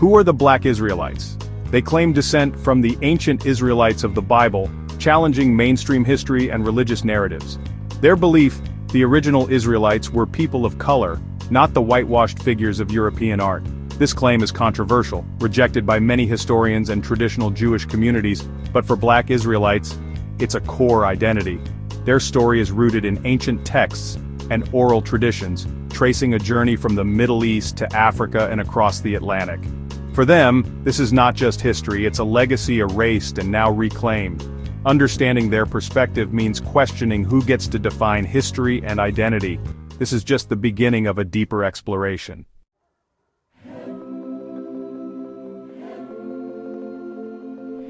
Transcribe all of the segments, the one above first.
Who are the Black Israelites? They claim descent from the ancient Israelites of the Bible, challenging mainstream history and religious narratives. Their belief, the original Israelites were people of color, not the whitewashed figures of European art. This claim is controversial, rejected by many historians and traditional Jewish communities, but for Black Israelites, it's a core identity. Their story is rooted in ancient texts and oral traditions, tracing a journey from the Middle East to Africa and across the Atlantic. For them, this is not just history, it's a legacy erased and now reclaimed. Understanding their perspective means questioning who gets to define history and identity. This is just the beginning of a deeper exploration.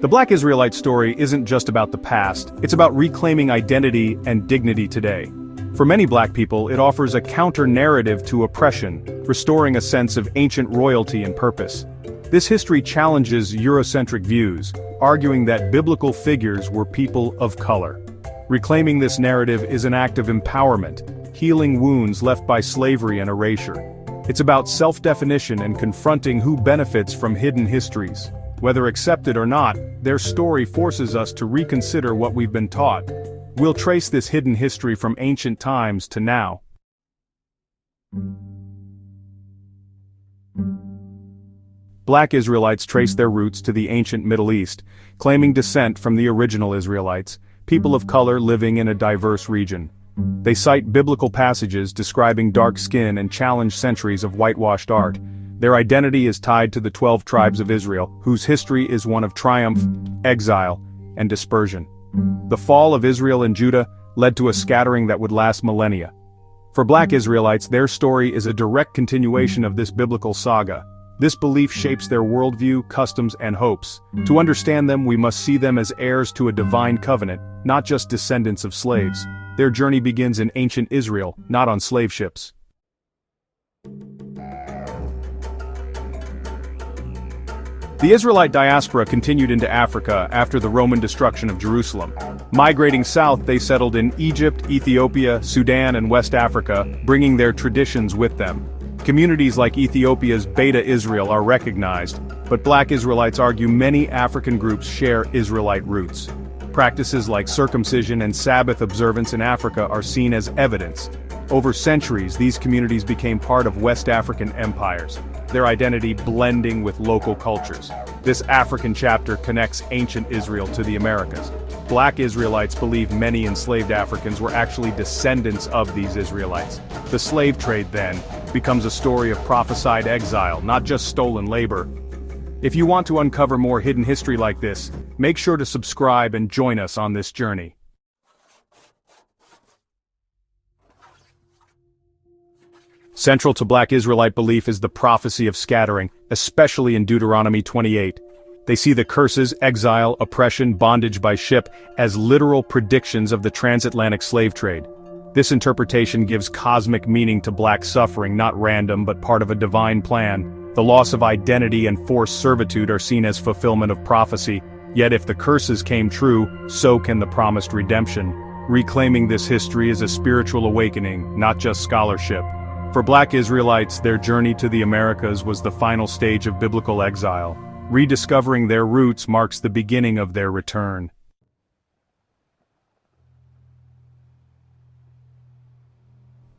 The Black Israelite story isn't just about the past, it's about reclaiming identity and dignity today. For many Black people, it offers a counter-narrative to oppression, restoring a sense of ancient royalty and purpose. This history challenges Eurocentric views, arguing that biblical figures were people of color. Reclaiming this narrative is an act of empowerment, healing wounds left by slavery and erasure. It's about self-definition and confronting who benefits from hidden histories. Whether accepted or not, their story forces us to reconsider what we've been taught. We'll trace this hidden history from ancient times to now. Black Israelites trace their roots to the ancient Middle East, claiming descent from the original Israelites, people of color living in a diverse region. They cite biblical passages describing dark skin and challenge centuries of whitewashed art. Their identity is tied to the 12 tribes of Israel, whose history is one of triumph, exile, and dispersion. The fall of Israel and Judah led to a scattering that would last millennia. For Black Israelites, their story is a direct continuation of this biblical saga. This belief shapes their worldview, customs, and hopes. To understand them, we must see them as heirs to a divine covenant, not just descendants of slaves. Their journey begins in ancient Israel, not on slave ships. The Israelite diaspora continued into Africa after the Roman destruction of Jerusalem. Migrating south, they settled in Egypt, Ethiopia, Sudan, and West Africa, bringing their traditions with them. Communities like Ethiopia's Beta Israel are recognized, but Black Israelites argue many African groups share Israelite roots. Practices like circumcision and Sabbath observance in Africa are seen as evidence. Over centuries, these communities became part of West African empires, their identity blending with local cultures. This African chapter connects ancient Israel to the Americas. Black Israelites believe many enslaved Africans were actually descendants of these Israelites. The slave trade, then, becomes a story of prophesied exile, not just stolen labor. If you want to uncover more hidden history like this, make sure to subscribe and join us on this journey. Central to Black Israelite belief is the prophecy of scattering, especially in Deuteronomy 28. They see the curses, exile, oppression, bondage by ship as literal predictions of the transatlantic slave trade. This interpretation gives cosmic meaning to Black suffering, not random but part of a divine plan. The loss of identity and forced servitude are seen as fulfillment of prophecy, yet if the curses came true, so can the promised redemption. Reclaiming this history is a spiritual awakening, not just scholarship. For Black Israelites, their journey to the Americas was the final stage of biblical exile. Rediscovering their roots marks the beginning of their return.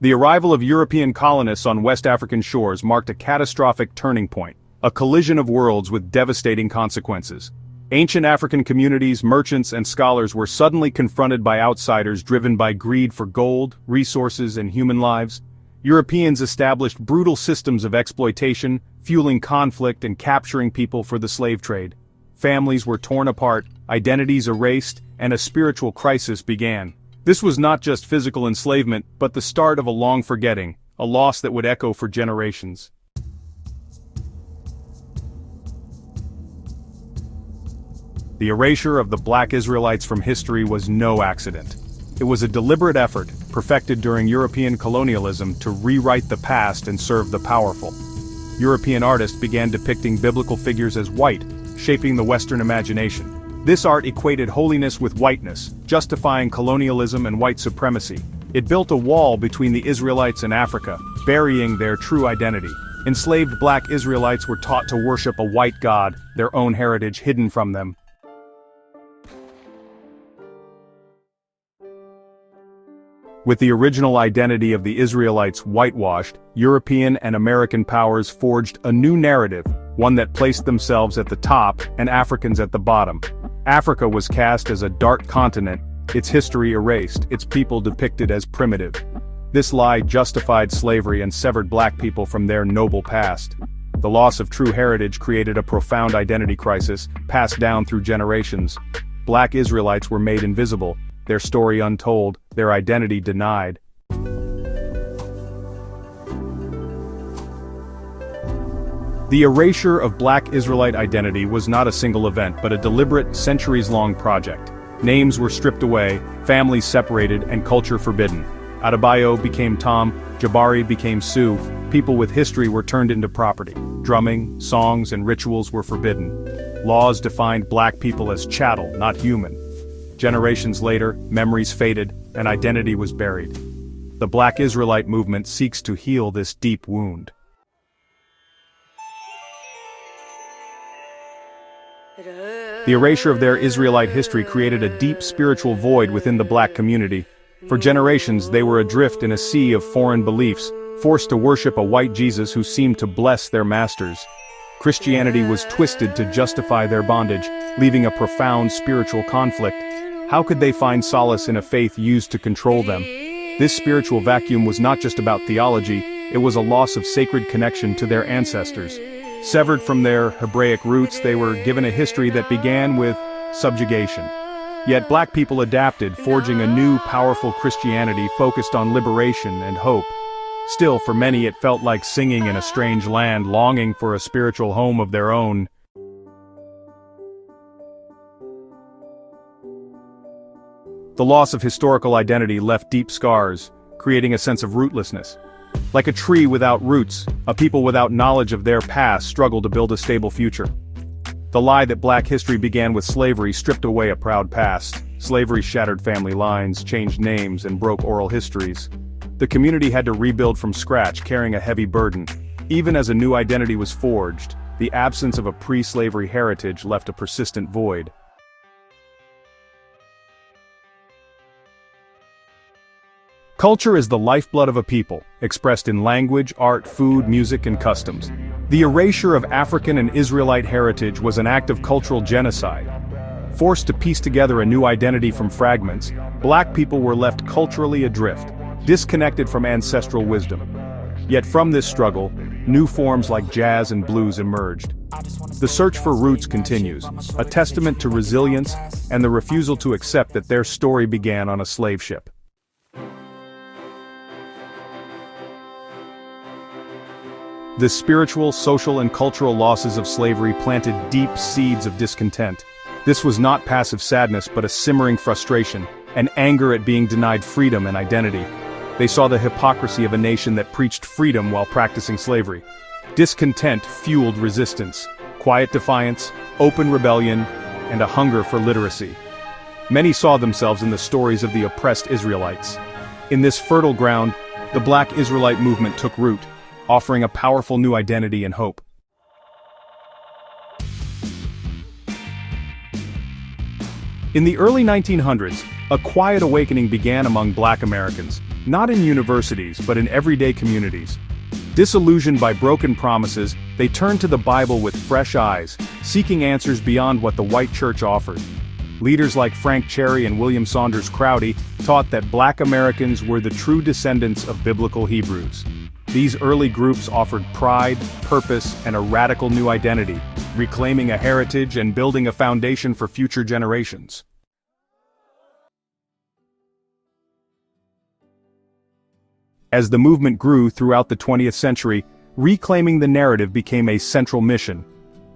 The arrival of European colonists on West African shores marked a catastrophic turning point, a collision of worlds with devastating consequences. Ancient African communities, merchants, and scholars were suddenly confronted by outsiders driven by greed for gold, resources, and human lives. Europeans established brutal systems of exploitation, fueling conflict and capturing people for the slave trade. Families were torn apart, identities erased, and a spiritual crisis began. This was not just physical enslavement, but the start of a long forgetting, a loss that would echo for generations. The erasure of the Black Israelites from history was no accident. It was a deliberate effort, perfected during European colonialism, to rewrite the past and serve the powerful. European artists began depicting biblical figures as white, shaping the Western imagination. This art equated holiness with whiteness, justifying colonialism and white supremacy. It built a wall between the Israelites and Africa, burying their true identity. Enslaved black Israelites were taught to worship a white god, their own heritage hidden from them. With the original identity of the Israelites whitewashed, European and American powers forged a new narrative, one that placed themselves at the top and Africans at the bottom. Africa was cast as a dark continent, its history erased, its people depicted as primitive. This lie justified slavery and severed black people from their noble past. The loss of true heritage created a profound identity crisis, passed down through generations. Black Israelites were made invisible, their story untold, their identity denied. The erasure of black Israelite identity was not a single event but a deliberate, centuries-long project. Names were stripped away, families separated, and culture forbidden. Adebayo became Tom, Jabari became Sue, people with history were turned into property. Drumming, songs, and rituals were forbidden. Laws defined black people as chattel, not human. Generations later, memories faded, and identity was buried. The Black Israelite movement seeks to heal this deep wound. The erasure of their Israelite history created a deep spiritual void within the black community. For generations, they were adrift in a sea of foreign beliefs, forced to worship a white Jesus who seemed to bless their masters. Christianity was twisted to justify their bondage, leaving a profound spiritual conflict. How could they find solace in a faith used to control them? This spiritual vacuum was not just about theology, it was a loss of sacred connection to their ancestors. Severed from their Hebraic roots, they were given a history that began with subjugation. Yet black people adapted, forging a new, powerful Christianity focused on liberation and hope. Still, for many it felt like singing in a strange land, longing for a spiritual home of their own. The loss of historical identity left deep scars, creating a sense of rootlessness. Like a tree without roots, a people without knowledge of their past struggle to build a stable future. The lie that black history began with slavery stripped away a proud past. Slavery shattered family lines, changed names, and broke oral histories. The community had to rebuild from scratch, carrying a heavy burden. Even as a new identity was forged, the absence of a pre-slavery heritage left a persistent void. Culture is the lifeblood of a people, expressed in language, art, food, music, and customs. The erasure of African and Israelite heritage was an act of cultural genocide. Forced to piece together a new identity from fragments, black people were left culturally adrift, disconnected from ancestral wisdom. Yet from this struggle, new forms like jazz and blues emerged. The search for roots continues, a testament to resilience and the refusal to accept that their story began on a slave ship. The spiritual, social, and cultural losses of slavery planted deep seeds of discontent. This was not passive sadness but a simmering frustration, an anger at being denied freedom and identity. They saw the hypocrisy of a nation that preached freedom while practicing slavery. Discontent fueled resistance, quiet defiance, open rebellion, and a hunger for literacy. Many saw themselves in the stories of the oppressed Israelites. In this fertile ground, the Black Israelite movement took root, offering a powerful new identity and hope. In the early 1900s, a quiet awakening began among black Americans, not in universities but in everyday communities. Disillusioned by broken promises, they turned to the Bible with fresh eyes, seeking answers beyond what the white church offered. Leaders like Frank Cherry and William Saunders Crowdy taught that black Americans were the true descendants of biblical Hebrews. These early groups offered pride, purpose, and a radical new identity, reclaiming a heritage and building a foundation for future generations. As the movement grew throughout the 20th century, reclaiming the narrative became a central mission.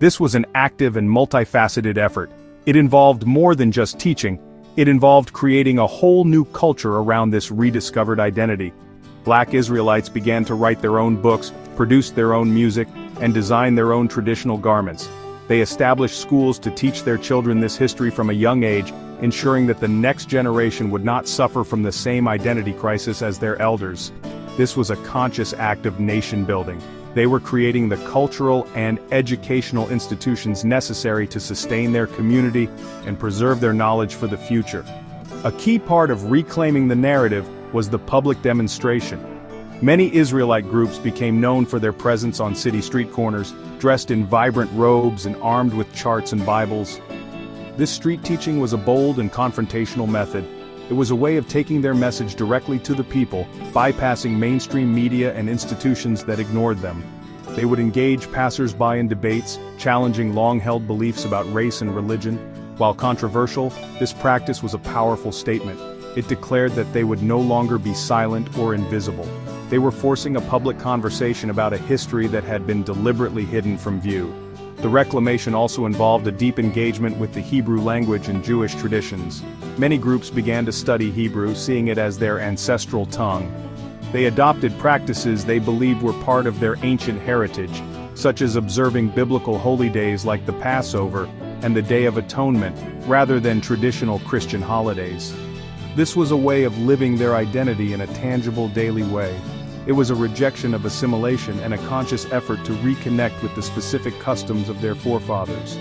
This was an active and multifaceted effort. It involved more than just teaching, it involved creating a whole new culture around this rediscovered identity. Black Israelites began to write their own books, produce their own music, and design their own traditional garments. They established schools to teach their children this history from a young age, ensuring that the next generation would not suffer from the same identity crisis as their elders. This was a conscious act of nation building. They were creating the cultural and educational institutions necessary to sustain their community and preserve their knowledge for the future. A key part of reclaiming the narrative was the public demonstration. Many Israelite groups became known for their presence on city street corners, dressed in vibrant robes and armed with charts and Bibles. This street teaching was a bold and confrontational method. It was a way of taking their message directly to the people, bypassing mainstream media and institutions that ignored them. They would engage passers-by in debates, challenging long-held beliefs about race and religion. While controversial, this practice was a powerful statement. It declared that they would no longer be silent or invisible. They were forcing a public conversation about a history that had been deliberately hidden from view. The reclamation also involved a deep engagement with the Hebrew language and Jewish traditions. Many groups began to study Hebrew, seeing it as their ancestral tongue. They adopted practices they believed were part of their ancient heritage, such as observing biblical holy days like the Passover and the Day of Atonement, rather than traditional Christian holidays. This was a way of living their identity in a tangible daily way. It was a rejection of assimilation and a conscious effort to reconnect with the specific customs of their forefathers.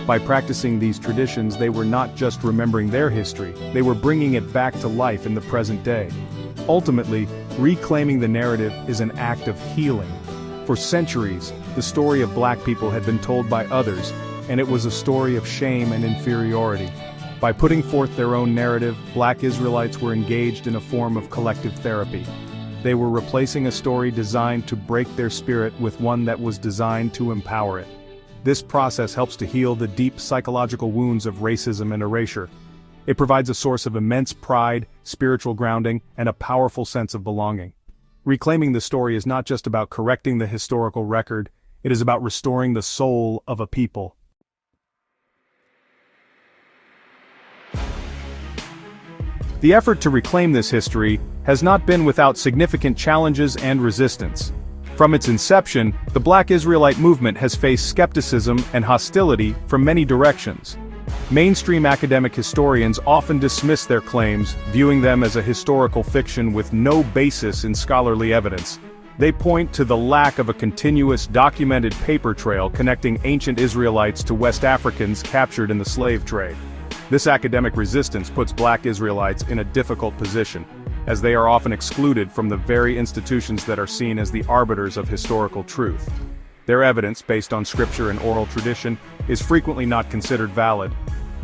By practicing these traditions, they were not just remembering their history, they were bringing it back to life in the present day. Ultimately, reclaiming the narrative is an act of healing. For centuries, the story of Black people had been told by others, and it was a story of shame and inferiority. By putting forth their own narrative, Black Israelites were engaged in a form of collective therapy. They were replacing a story designed to break their spirit with one that was designed to empower it. This process helps to heal the deep psychological wounds of racism and erasure. It provides a source of immense pride, spiritual grounding, and a powerful sense of belonging. Reclaiming the story is not just about correcting the historical record, it is about restoring the soul of a people. The effort to reclaim this history has not been without significant challenges and resistance. From its inception, the Black Israelite movement has faced skepticism and hostility from many directions. Mainstream academic historians often dismiss their claims, viewing them as a historical fiction with no basis in scholarly evidence. They point to the lack of a continuous documented paper trail connecting ancient Israelites to West Africans captured in the slave trade. This academic resistance puts Black Israelites in a difficult position, as they are often excluded from the very institutions that are seen as the arbiters of historical truth. Their evidence, based on scripture and oral tradition, is frequently not considered valid.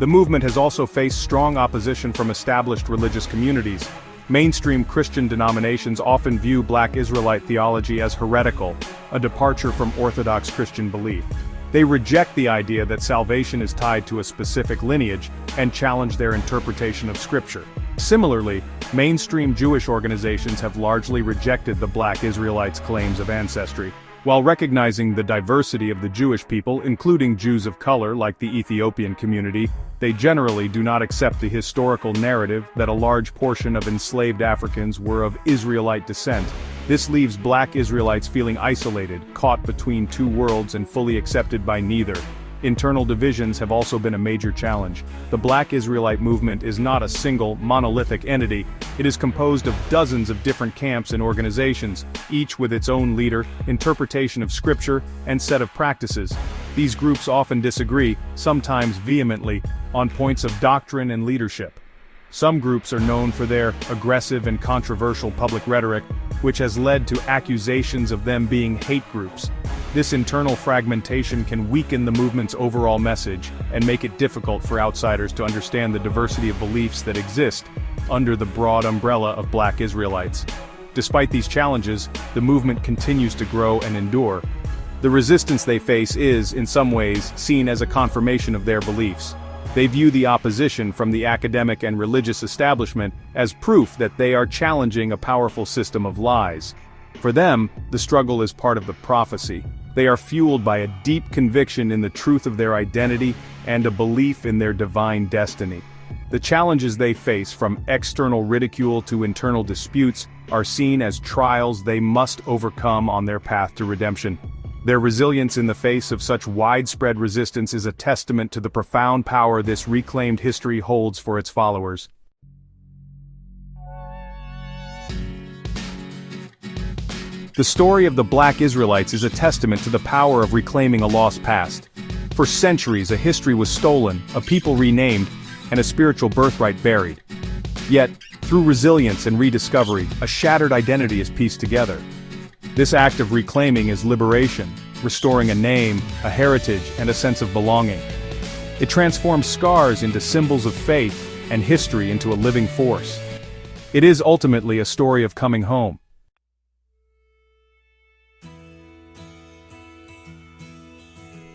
The movement has also faced strong opposition from established religious communities. Mainstream Christian denominations often view Black Israelite theology as heretical, a departure from Orthodox Christian belief. They reject the idea that salvation is tied to a specific lineage and challenge their interpretation of Scripture. Similarly, mainstream Jewish organizations have largely rejected the Black Israelites' claims of ancestry. While recognizing the diversity of the Jewish people, including Jews of color like the Ethiopian community, they generally do not accept the historical narrative that a large portion of enslaved Africans were of Israelite descent. This leaves Black Israelites feeling isolated, caught between two worlds and fully accepted by neither. Internal divisions have also been a major challenge. The Black Israelite movement is not a single, monolithic entity. It is composed of dozens of different camps and organizations, each with its own leader, interpretation of scripture, and set of practices. These groups often disagree, sometimes vehemently, on points of doctrine and leadership. Some groups are known for their aggressive and controversial public rhetoric, which has led to accusations of them being hate groups. This internal fragmentation can weaken the movement's overall message and make it difficult for outsiders to understand the diversity of beliefs that exist under the broad umbrella of Black Israelites. Despite these challenges, the movement continues to grow and endure. The resistance they face is, in some ways, seen as a confirmation of their beliefs. They view the opposition from the academic and religious establishment as proof that they are challenging a powerful system of lies. For them, the struggle is part of the prophecy. They are fueled by a deep conviction in the truth of their identity and a belief in their divine destiny. The challenges they face, from external ridicule to internal disputes, are seen as trials they must overcome on their path to redemption. Their resilience in the face of such widespread resistance is a testament to the profound power this reclaimed history holds for its followers. The story of the Black Israelites is a testament to the power of reclaiming a lost past. For centuries, a history was stolen, a people renamed, and a spiritual birthright buried. Yet, through resilience and rediscovery, a shattered identity is pieced together. This act of reclaiming is liberation, restoring a name, a heritage, and a sense of belonging. It transforms scars into symbols of faith, and history into a living force. It is ultimately a story of coming home.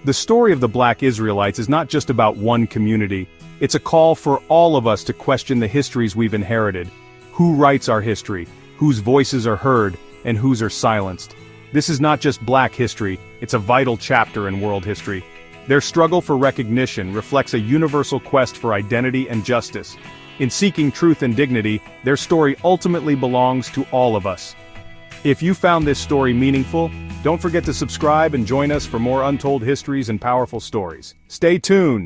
The story of the Black Israelites is not just about one community, it's a call for all of us to question the histories we've inherited. Who writes our history, whose voices are heard, and whose are silenced? This is not just Black history, it's a vital chapter in world history. Their struggle for recognition reflects a universal quest for identity and justice. In seeking truth and dignity, their story ultimately belongs to all of us. If you found this story meaningful, don't forget to subscribe and join us for more untold histories and powerful stories. Stay tuned!